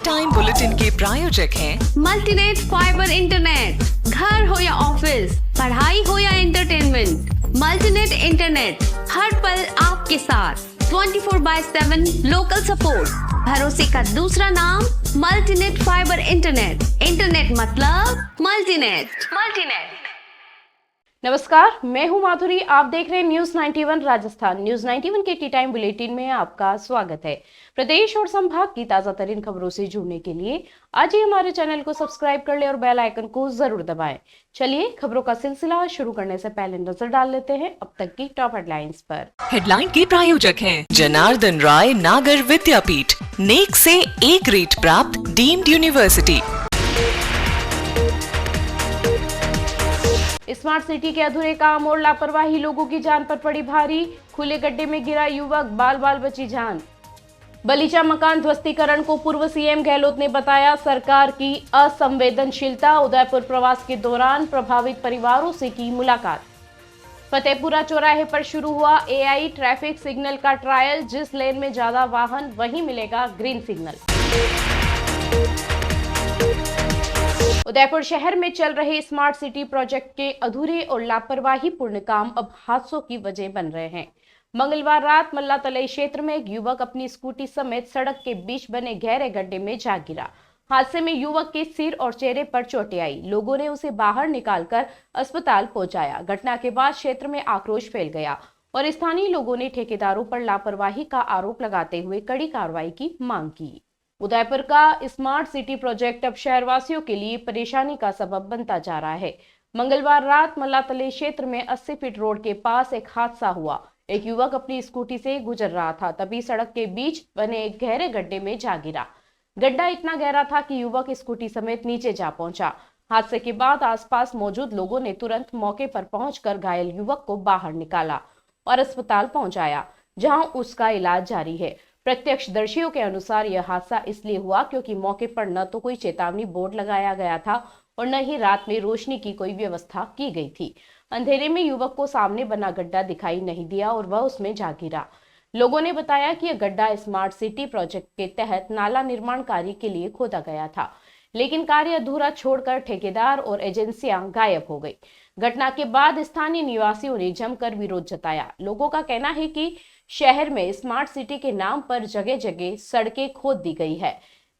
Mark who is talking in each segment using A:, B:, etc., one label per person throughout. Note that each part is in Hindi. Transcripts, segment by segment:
A: टाइम बुलेटिन के प्रायोजक हैं
B: मल्टीनेट फाइबर इंटरनेट। घर हो या ऑफिस, पढ़ाई हो या एंटरटेनमेंट, मल्टीनेट इंटरनेट हर पल आपके साथ। 24/7 लोकल सपोर्ट, भरोसे का दूसरा नाम मल्टीनेट फाइबर इंटरनेट। इंटरनेट मतलब मल्टीनेट।
C: नमस्कार, मैं हूं माधुरी। आप देख रहे हैं न्यूज 91 राजस्थान। न्यूज 91 के टी टाइम बुलेटिन में आपका स्वागत है। प्रदेश और संभाग की ताजा तरीन खबरों से जुड़ने के लिए आज ही हमारे चैनल को सब्सक्राइब कर ले और बेल आइकन को जरूर दबाएं। चलिए खबरों का सिलसिला शुरू करने से पहले नजर डाल लेते हैं अब तक की टॉप हेडलाइंस पर।
A: हेडलाइन के प्रायोजक हैं जनार्दन राय नागर विद्यापीठ, नेक से ए ग्रेड प्राप्त डीम्ड यूनिवर्सिटी।
C: स्मार्ट सिटी के अधूरे काम और लापरवाही लोगों की जान पर पड़ी भारी। खुले गड्ढे में गिरा युवक, बाल बाल बची जान। बलीचा मकान ध्वस्तीकरण को पूर्व सीएम गहलोत ने बताया सरकार की असंवेदनशीलता। उदयपुर प्रवास के दौरान प्रभावित परिवारों से की मुलाकात। फतेहपुरा चौराहे पर शुरू हुआ एआई ट्रैफिक सिग्नल का ट्रायल। जिस लेन में ज्यादा वाहन वहीं मिलेगा ग्रीन सिग्नल। उदयपुर शहर में चल रहे स्मार्ट सिटी प्रोजेक्ट के अधूरे और लापरवाही पूर्ण काम अब हादसों की वजह बन रहे हैं। मंगलवार रात मल्ला तलई क्षेत्र में एक युवक अपनी स्कूटी समेत सड़क के बीच बने गहरे गड्ढे में जा गिरा। हादसे में युवक के सिर और चेहरे पर चोटें आई। लोगों ने उसे बाहर निकालकर अस्पताल पहुंचाया। घटना के बाद क्षेत्र में आक्रोश फैल गया और स्थानीय लोगों ने ठेकेदारों पर लापरवाही का आरोप लगाते हुए कड़ी कार्रवाई की मांग की। उदयपुर का स्मार्ट सिटी प्रोजेक्ट अब शहरवासियों के लिए परेशानी का सबब बनता जा रहा है। मंगलवार रात मल्लातले क्षेत्र में 80 फीट रोड के पास एक हादसा हुआ। एक युवक अपनी स्कूटी से गुजर रहा था, तभी सड़क के बीच बने एक गहरे गड्ढे में जा गिरा। गड्ढा इतना गहरा था कि युवक स्कूटी समेत नीचे जा पहुंचा। हादसे के बाद आसपास मौजूद लोगों ने तुरंत मौके पर पहुंचकर घायल युवक को बाहर निकाला और अस्पताल पहुंचाया, जहां उसका इलाज जारी है। प्रत्यक्षदर्शियों के अनुसार यह हादसा इसलिए हुआ क्योंकि मौके पर न तो कोई चेतावनी बोर्ड लगाया गया था और न ही रात में रोशनी की कोई व्यवस्था की गई थी। अंधेरे में युवक को सामने बना गड्ढा दिखाई नहीं दिया और वह उसमें जा गिरा। लोगों ने बताया कि यह गड्ढा स्मार्ट सिटी प्रोजेक्ट के तहत नाला निर्माण कार्य के लिए खोदा गया था, लेकिन कार्य अधूरा छोड़कर ठेकेदार और एजेंसियां गायब हो गई। घटना के बाद स्थानीय निवासियों ने जमकर विरोध जताया। लोगों का कहना है कि शहर में स्मार्ट सिटी के नाम पर जगह जगह सड़कें खोद दी गई है।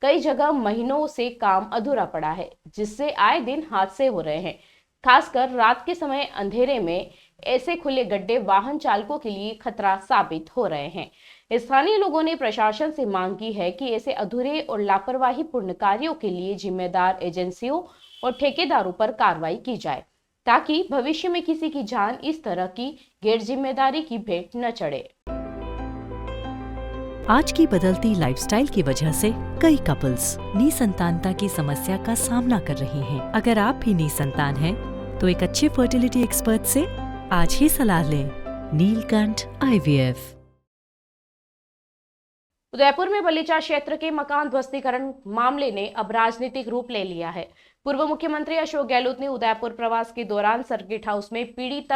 C: कई जगह महीनों से काम अधूरा पड़ा है, जिससे आए दिन हादसे हो रहे हैं। खासकर रात के समय अंधेरे में ऐसे खुले गड्ढे वाहन चालकों के लिए खतरा साबित हो रहे हैं। स्थानीय लोगों ने प्रशासन से मांग की है कि ऐसे अधूरे और लापरवाही पूर्ण कार्यों के लिए जिम्मेदार एजेंसियों और ठेकेदारों पर कार्रवाई की जाए, ताकि भविष्य में किसी की जान इस तरह की गैर जिम्मेदारी की भेंट न चढ़े।
D: आज की बदलती लाइफस्टाइल की वजह से कई कपल्स निसंतानता की समस्या का सामना कर रहे हैं। अगर आप भी निसंतान हैं, तो एक अच्छे फर्टिलिटी एक्सपर्ट से आज ही सलाह लें। नीलकंठ IVF।
C: उदयपुर में बलीचा क्षेत्र के मकान ध्वस्तीकरण मामले ने अब राजनीतिक रूप ले लिया है। पूर्व मुख्यमंत्री अशोक गहलोत ने उदयपुर प्रवास के दौरान सर्किट हाउस में पीड़ित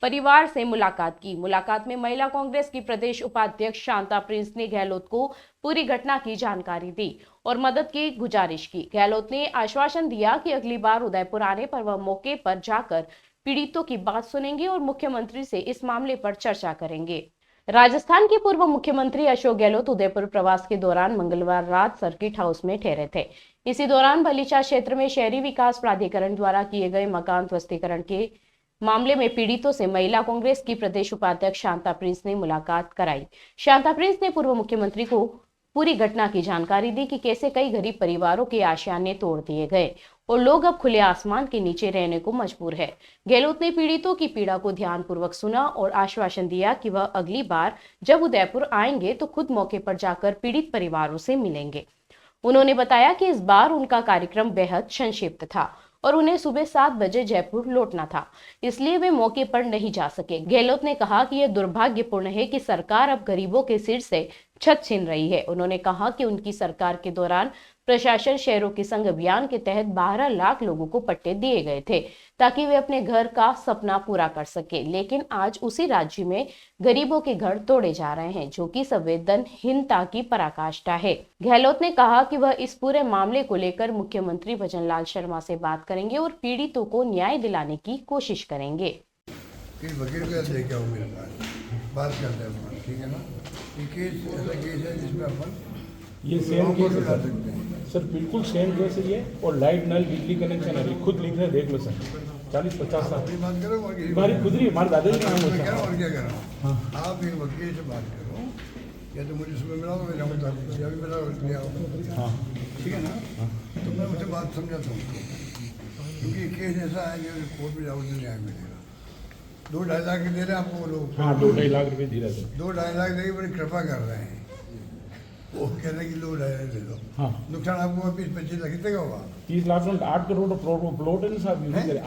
C: परिवार से मुलाकात की। मुलाकात में महिला कांग्रेस की प्रदेश उपाध्यक्ष शांता प्रिंस ने गहलोत को पूरी घटना की जानकारी दी और मदद की गुजारिश की। गहलोत ने आश्वासन दिया कि अगली बार उदयपुर आने पर वह मौके पर जाकर पीड़ितों की बात सुनेंगे और मुख्यमंत्री से इस मामले पर चर्चा करेंगे। राजस्थान के पूर्व मुख्यमंत्री अशोक गहलोत उदयपुर प्रवास के दौरान मंगलवार रात सर्किट हाउस में ठहरे थे। इसी दौरान बलीचा क्षेत्र में शहरी विकास प्राधिकरण द्वारा किए गए मकान ध्वस्तीकरण के मामले में पीड़ितों से महिला कांग्रेस की प्रदेश उपाध्यक्ष शांता प्रिंस ने मुलाकात कराई। शांता प्रिंस ने पूर्व मुख्यमंत्री को पूरी घटना की जानकारी दी कि कैसे कई गरीब परिवारों के आशियाने तोड़ दिए गए और लोग अब खुले आसमान के नीचे रहने को मजबूर है। गहलोत ने पीड़ितों की पीड़ा को ध्यानपूर्वक सुना और आश्वासन दिया कि वह अगली बार जब उदयपुर आएंगे तो खुद मौके पर जाकर पीड़ित परिवारों से मिलेंगे। उन्होंने बताया कि इस बार उनका कार्यक्रम बेहद संक्षिप्त था और उन्हें सुबह 7 बजे जयपुर लौटना था, इसलिए वे मौके पर नहीं जा सके। गहलोत ने कहा कि यह दुर्भाग्यपूर्ण है कि सरकार अब गरीबों के सिर से छत छीन रही है। उन्होंने कहा कि उनकी सरकार के दौरान प्रशासन शहरों के संग अभियान के तहत 12 लाख लोगों को पट्टे दिए गए थे ताकि वे अपने घर का सपना पूरा कर सके, लेकिन आज उसी राज्य में गरीबों के घर तोड़े जा रहे हैं, जो कि संवेदनहीनता की पराकाष्ठा है। गहलोत ने कहा कि वह इस पूरे मामले को लेकर मुख्यमंत्री भजनलाल शर्मा से बात करेंगे और पीड़ितों को न्याय दिलाने की कोशिश करेंगे।
E: वकील को लेके आओ मेरे पास, बात करते हैं, ठीक है ना। ये केस ऐसा केस है जिसमें अपन
F: ये सेम केस है सर, बिल्कुल सेम केस है ये। और लाइट नल बिजली कनेक्शन है, खुद लिख रहे, देख लो सर। 40-50 साल
E: अपनी बात करो,
F: हमारी खुद ही, हमारे दादा जी नाम होता
E: और क्या करो। आप एक वकील से बात करो, या तो मुझे सुबह मिला मैं जाऊँगा, अभी मेरा ले आओ,
F: हाँ
E: ठीक है ना। तो मैं उसे बात समझाता हूँ, क्योंकि केस ऐसा है कि कोर्ट में जाओ तो न्याय मिलेगा। 2-2.5 लाख दे रहे हैं आपको वो लोग।
F: हाँ, 2-2.5 लाख रुपये दे रहे थे।
E: 2-2.5 लाख देके बड़ी कृपा कर रहे हैं, वो कह रहे कि 2-2.5 लाख दे दो। हाँ, नुकसान आपको 20-25 लाख कितने का होगा?
F: 30 लाख में 8 करोड़ प्लॉट है ना साहब,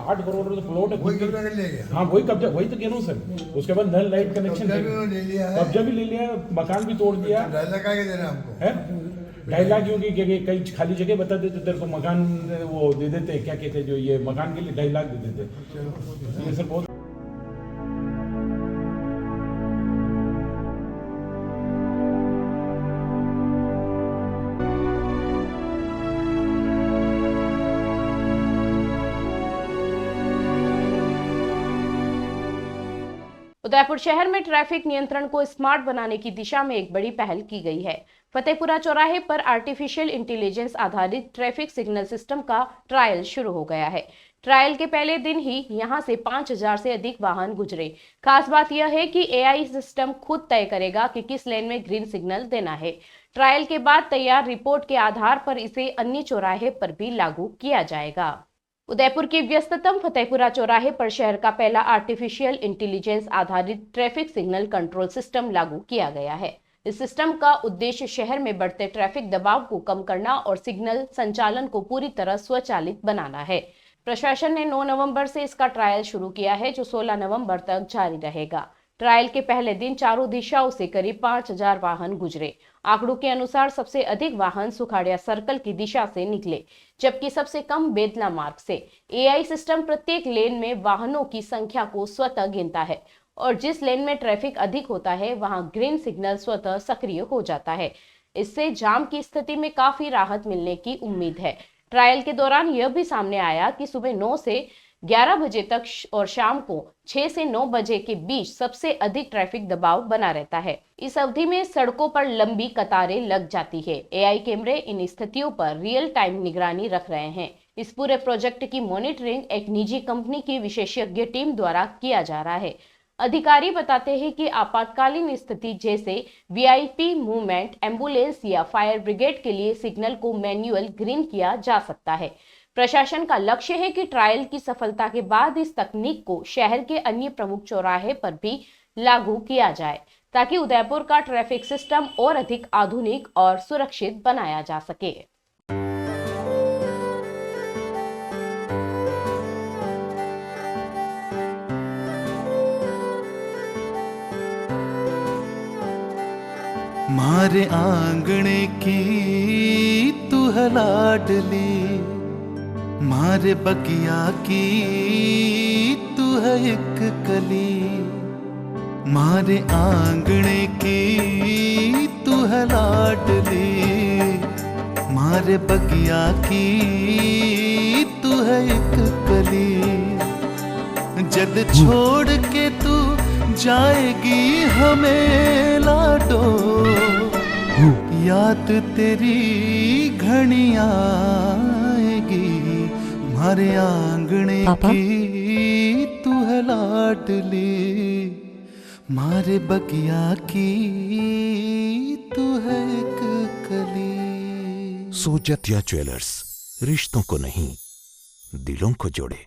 F: 8 करोड़ तो प्लॉट है,
E: वही कब्जा कर ले गया।
F: हाँ, वही कब्जा, वही तो कह रहा हूँ सर। उसके बाद नल लाइट कनेक्शन
E: ले लिया है,
F: कब्जा भी ले लिया, मकान भी तोड़ दिया।
E: 2.5 लाख आगे दे रहे हैं आपको
F: है 2.5 लाख, क्योंकि कई खाली जगह बता देते तेरे को, मकान वो दे देते, क्या कहते जो ये मकान के लिए 2.5 लाख दे देते। ये सर बहुत
C: उदयपुर शहर में ट्रैफिक नियंत्रण को स्मार्ट बनाने की दिशा में एक बड़ी पहल की गई है। फतेहपुरा चौराहे पर आर्टिफिशियल इंटेलिजेंस आधारित ट्रैफिक सिग्नल सिस्टम का ट्रायल शुरू हो गया है। ट्रायल के पहले दिन ही यहां से 5000 से अधिक वाहन गुजरे। खास बात यह है कि एआई सिस्टम खुद तय करेगा कि किस लेन में ग्रीन सिग्नल देना है। ट्रायल के बाद तैयार रिपोर्ट के आधार पर इसे अन्य चौराहे पर भी लागू किया जाएगा। उदयपुर के व्यस्ततम फतेहपुरा चौराहे पर शहर का पहला आर्टिफिशियल इंटेलिजेंस आधारित ट्रैफिक सिग्नल कंट्रोल सिस्टम लागू किया गया है। इस सिस्टम का उद्देश्य शहर में बढ़ते ट्रैफिक दबाव को कम करना और सिग्नल संचालन को पूरी तरह स्वचालित बनाना है। प्रशासन ने 9 नवंबर से इसका ट्रायल शुरू किया है, जो 16 नवंबर तक जारी रहेगा। ट्रायल के पहले दिन चारों दिशाओं से करीब 5000 वाहन गुजरे। आंकड़ों के अनुसार सबसे अधिक वाहन सुखाड़िया सर्कल की दिशा से निकले, जबकि सबसे कम बेदला मार्ग से। एआई सिस्टम प्रत्येक लेन में वाहनों की संख्या को स्वतः गिनता है और जिस लेन में ट्रैफिक अधिक होता है वहां ग्रीन सिग्नल स्वतः सक्रिय हो जाता है। इससे जाम की स्थिति में काफी राहत मिलने की उम्मीद है। ट्रायल के दौरान यह भी सामने आया कि सुबह 9 से 11 बजे तक और शाम को 6 से 9 बजे के बीच सबसे अधिक ट्रैफिक दबाव बना रहता है। इस अवधि में सड़कों पर लंबी कतारें लग जाती है। एआई कैमरे इन स्थितियों पर रियल टाइम निगरानी रख रहे हैं। इस पूरे प्रोजेक्ट की मॉनिटरिंग एक निजी कंपनी की विशेषज्ञ टीम द्वारा किया जा रहा है। अधिकारी बताते हैं कि आपातकालीन स्थिति जैसे वीआईपी मूवमेंट, एम्बुलेंस या फायर ब्रिगेड के लिए सिग्नल को मैन्युअल ग्रीन किया जा सकता है। प्रशासन का लक्ष्य है कि ट्रायल की सफलता के बाद इस तकनीक को शहर के अन्य प्रमुख चौराहे पर भी लागू किया जाए, ताकि उदयपुर का ट्रैफिक सिस्टम और अधिक आधुनिक और सुरक्षित बनाया जा सके।
G: मारे आंगणे की तू है लाडली, मारे बगिया की तू है एक कली। मारे आंगणे की तू है लाडली, मारे बगिया की तू है एक कली। जद छोड़ के तू जाएगी हमें लाडो, याद तेरी घनी आएगी। मारे आंगणे की तू है लाडली, मारे बगिया की तू है एक कली।
H: सोजतिया ज्वेलर्स, रिश्तों को नहीं दिलों को जोड़े।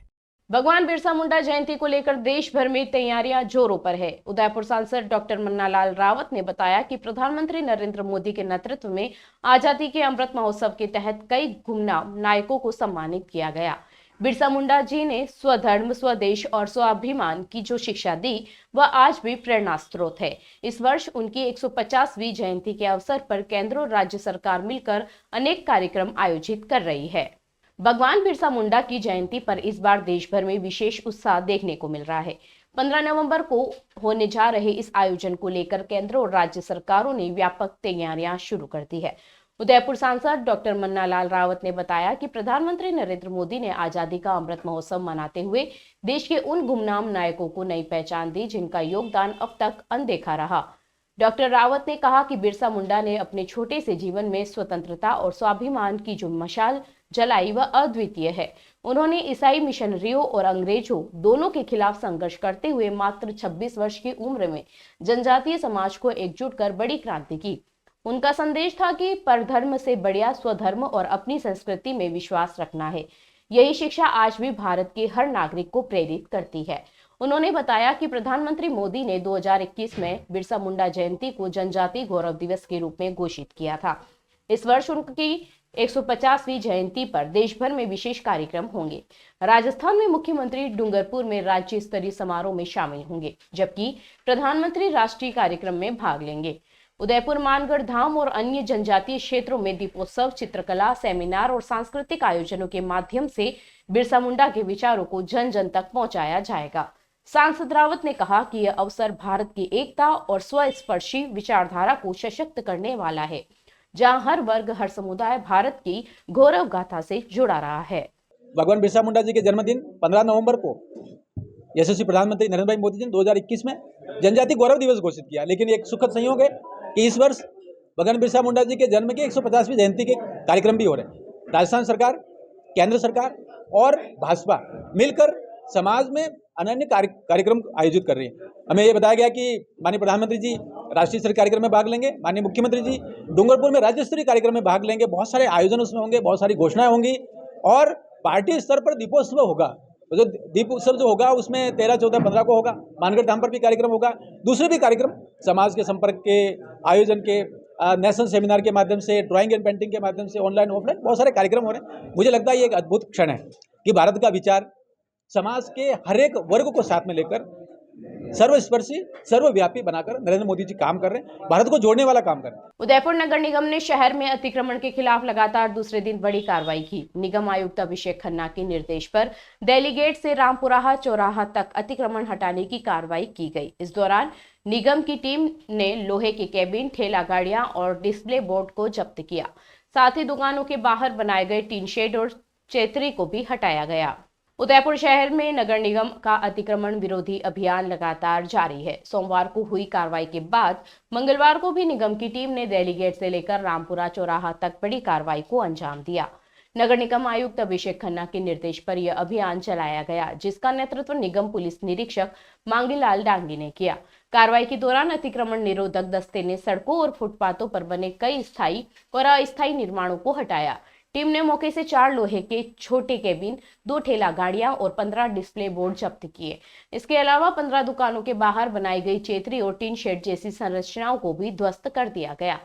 C: भगवान बिरसा मुंडा जयंती को लेकर देश भर में तैयारियां जोरों पर है। उदयपुर सांसद डॉक्टर मन्नालाल रावत ने बताया कि प्रधानमंत्री नरेंद्र मोदी के नेतृत्व में आजादी के अमृत महोत्सव के तहत कई गुमनाम नायकों को सम्मानित किया गया। बिरसा मुंडा जी ने स्वधर्म, स्वदेश और स्वाभिमान की जो शिक्षा दी वह आज भी प्रेरणा स्रोत है। इस वर्ष उनकी 150वीं जयंती के अवसर पर केंद्र और राज्य सरकार मिलकर अनेक कार्यक्रम आयोजित कर रही है। भगवान बिरसा मुंडा की जयंती पर इस बार देश भर में विशेष उत्साह देखने को मिल रहा है। 15 नवंबर को होने जा रहे इस आयोजन को लेकर केंद्र और राज्य सरकारों ने व्यापक तैयारियां शुरू कर दी है। उदयपुर सांसद डॉक्टर मन्ना लाल रावत ने बताया कि प्रधानमंत्री नरेंद्र मोदी ने आजादी का अमृत महोत्सव मनाते हुए देश के उन गुमनाम नायकों को नई पहचान दी जिनका योगदान अब तक अनदेखा रहा। डॉक्टर रावत ने कहा कि बिरसा मुंडा ने अपने छोटे से जीवन में स्वतंत्रता और स्वाभिमान की जो मशाल जलाई वह अद्वितीय है। उन्होंने ईसाई मिशनरियों और अंग्रेजों दोनों के खिलाफ संघर्ष करते हुए मात्र 26 वर्ष की उम्र में जनजातीय समाज को एकजुट कर बड़ी क्रांति की। उनका संदेश था कि परधर्म से बढ़िया स्वधर्म और अपनी संस्कृति में विश्वास रखना है। यही शिक्षा आज भी भारत के हर नागरिक को प्रेरित करती है। उन्होंने बताया कि प्रधानमंत्री मोदी ने 2021 में बिरसा मुंडा जयंती को जनजातीय गौरव दिवस के रूप में घोषित किया था। इस वर्ष उनकी 150वीं जयंती पर देश भर में विशेष कार्यक्रम होंगे। राजस्थान में मुख्यमंत्री डूंगरपुर में राज्य स्तरीय समारोह में शामिल होंगे, जबकि प्रधानमंत्री राष्ट्रीय कार्यक्रम में भाग लेंगे। उदयपुर, मानगढ़ धाम और अन्य जनजातीय क्षेत्रों में दीपोत्सव, चित्रकला, सेमिनार और सांस्कृतिक आयोजनों के माध्यम से बिरसा मुंडा के विचारों को जन जन तक पहुंचाया जाएगा। सांसद रावत ने कहा कि यह अवसर भारत की एकता और स्वस्पर्शी विचारधारा को सशक्त करने वाला है, जहां हर वर्ग, हर समुदाय भारत की गौरव गाथा से जुड़ा रहा है।
I: भगवान बिरसा मुंडा जी के जन्मदिन 15 नवंबर को यशस्वी प्रधानमंत्री नरेंद्र भाई मोदी जी ने 2021 में जनजातीय गौरव दिवस घोषित किया। लेकिन एक सुखद संयोग है कि इस वर्ष भगवान बिरसा मुंडा जी के जन्म के 150वीं जयंती के कार्यक्रम भी हो रहे हैं। राजस्थान सरकार, केंद्र सरकार और भाजपा मिलकर समाज में अनन्य कार्यक्रम आयोजित कर रही है। हमें ये बताया गया कि माननीय प्रधानमंत्री जी राष्ट्रीय स्तरीय कार्यक्रम में भाग लेंगे, माननीय मुख्यमंत्री जी डूंगरपुर में राज्य स्तरीय कार्यक्रम में भाग लेंगे। बहुत सारे आयोजन उसमें होंगे, बहुत सारी घोषणाएं होंगी और पार्टी स्तर पर दीपोत्सव होगा। जो दीपोत्सव जो होगा उसमें 13, 14, 15 को होगा। मानगढ़ धाम पर भी कार्यक्रम होगा। दूसरे भी कार्यक्रम समाज के संपर्क के आयोजन के, नेशनल सेमिनार के माध्यम से, ड्राइंग एंड पेंटिंग के माध्यम से, ऑनलाइन ऑफलाइन बहुत सारे कार्यक्रम हो रहे हैं। मुझे लगता है ये एक अद्भुत क्षण है कि भारत का विचार समाज के हर एक वर्ग को साथ में लेकर सर्वस्पर्शी, सर्वव्यापी बनाकर नरेंद्र मोदी जी काम कर रहे हैं, भारत को जोड़ने वाला काम कर रहे हैं।
C: उदयपुर नगर निगम ने शहर में अतिक्रमण के खिलाफ लगातार दूसरे दिन बड़ी कार्रवाई की। निगम आयुक्त अभिषेक खन्ना के निर्देश पर दिल्ली गेट से रामपुराहा चौराहा तक अतिक्रमण हटाने की कार्रवाई की गई। इस दौरान निगम की टीम ने लोहे के केबिन, ठेला गाड़ियां और डिस्प्ले बोर्ड को जब्त किया। साथ ही दुकानों के बाहर बनाए गए टीन शेड और चेतरी को भी हटाया गया। उदयपुर शहर में नगर निगम का अतिक्रमण विरोधी अभियान लगातार जारी है। सोमवार को हुई कार्रवाई के बाद मंगलवार को भी निगम की टीम ने दिल्ली गेट से लेकर रामपुरा चौराहा तक बड़ी कार्रवाई को अंजाम दिया। नगर निगम आयुक्त अभिषेक खन्ना के निर्देश पर यह अभियान चलाया गया, जिसका नेतृत्व निगम पुलिस निरीक्षक मांगीलाल डांगी ने किया। कार्रवाई के दौरान अतिक्रमण निरोधक दस्ते ने सड़कों और फुटपाथों पर बने कई स्थायी और अस्थायी निर्माणों को हटाया। टीम ने मौके से 4 लोहे के छोटे केबिन, 2 ठेला गाड़ियां और 15 डिस्प्ले बोर्ड जब्त किए। इसके अलावा 15 दुकानों के बाहर बनाई गई चेतरी और टीन शेड जैसी संरचनाओं को भी ध्वस्त कर दिया गया।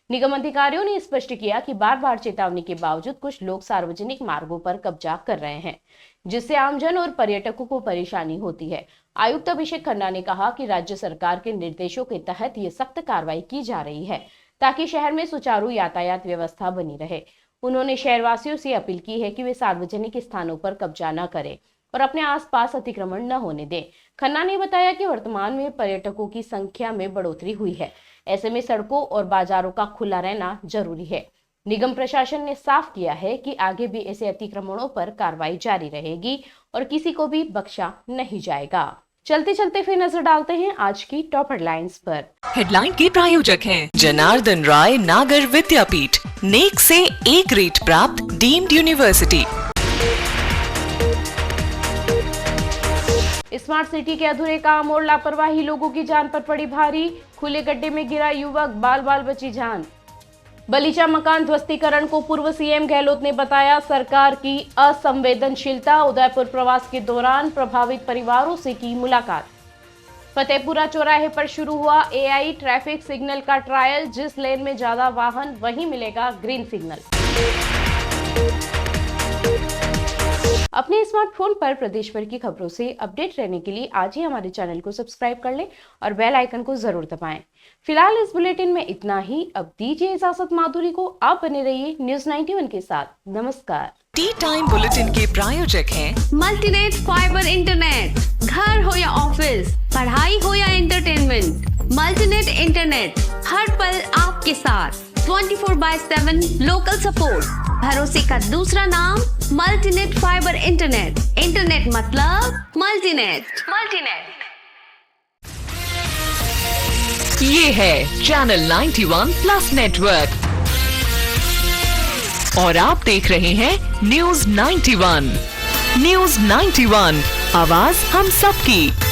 C: निगम अधिकारियों ने स्पष्ट किया कि बार बार चेतावनी के बावजूद कुछ लोग सार्वजनिक मार्गों पर कब्जा कर रहे हैं, जिससे आमजन और पर्यटकों को परेशानी होती है। आयुक्त अभिषेक खन्ना ने कहा कि राज्य सरकार के निर्देशों के तहत ये सख्त कार्रवाई की जा रही है, ताकि शहर में सुचारू यातायात व्यवस्था बनी रहे। उन्होंने शहरवासियों से अपील की है कि वे सार्वजनिक स्थानों पर कब्जा न करें और अपने आसपास अतिक्रमण न होने दें। खन्ना ने बताया कि वर्तमान में पर्यटकों की संख्या में बढ़ोतरी हुई है, ऐसे में सड़कों और बाजारों का खुला रहना जरूरी है। निगम प्रशासन ने साफ किया है कि आगे भी ऐसे अतिक्रमणों पर कार्रवाई जारी रहेगी और किसी को भी बख्शा नहीं जाएगा। चलते चलते फिर नजर डालते हैं आज की टॉप हेडलाइंस पर।
A: हेडलाइन के प्रायोजक हैं जनार्दन राय नागर विद्यापीठ, नेक से ए ग्रेड प्राप्त डीम्ड यूनिवर्सिटी।
C: स्मार्ट सिटी के अधूरे काम और लापरवाही लोगों की जान पर पड़ी भारी। खुले गड्ढे में गिरा युवक, बाल बाल बची जान। बलीचा मकान ध्वस्तीकरण को पूर्व सीएम गहलोत ने बताया सरकार की असंवेदनशीलता। उदयपुर प्रवास के दौरान प्रभावित परिवारों से की मुलाकात। फतेहपुरा चौराहे पर शुरू हुआ एआई ट्रैफिक सिग्नल का ट्रायल। जिस लेन में ज्यादा वाहन वहीं मिलेगा ग्रीन सिग्नल। अपने स्मार्टफोन पर प्रदेश भर की खबरों से अपडेट रहने के लिए आज ही हमारे चैनल को सब्सक्राइब कर लें और बेल आइकन को जरूर दबाएं। फिलहाल इस बुलेटिन में इतना ही। अब दीजिए इजाजत माधुरी को। आप बने रहिए न्यूज़ 91 के साथ। नमस्कार।
A: टी टाइम बुलेटिन के प्रायोजक हैं
B: मल्टीनेट फाइबर इंटरनेट। घर हो या ऑफिस, पढ़ाई हो या एंटरटेनमेंट, मल्टीनेट इंटरनेट हर पल आपके साथ। 24/7 लोकल सपोर्ट। भरोसे का दूसरा नाम मल्टीनेट फाइबर इंटरनेट। इंटरनेट मतलब मल्टीनेट।
A: ये है चैनल 91 प्लस नेटवर्क और आप देख रहे हैं न्यूज़ 91। न्यूज़ 91, आवाज हम सबकी।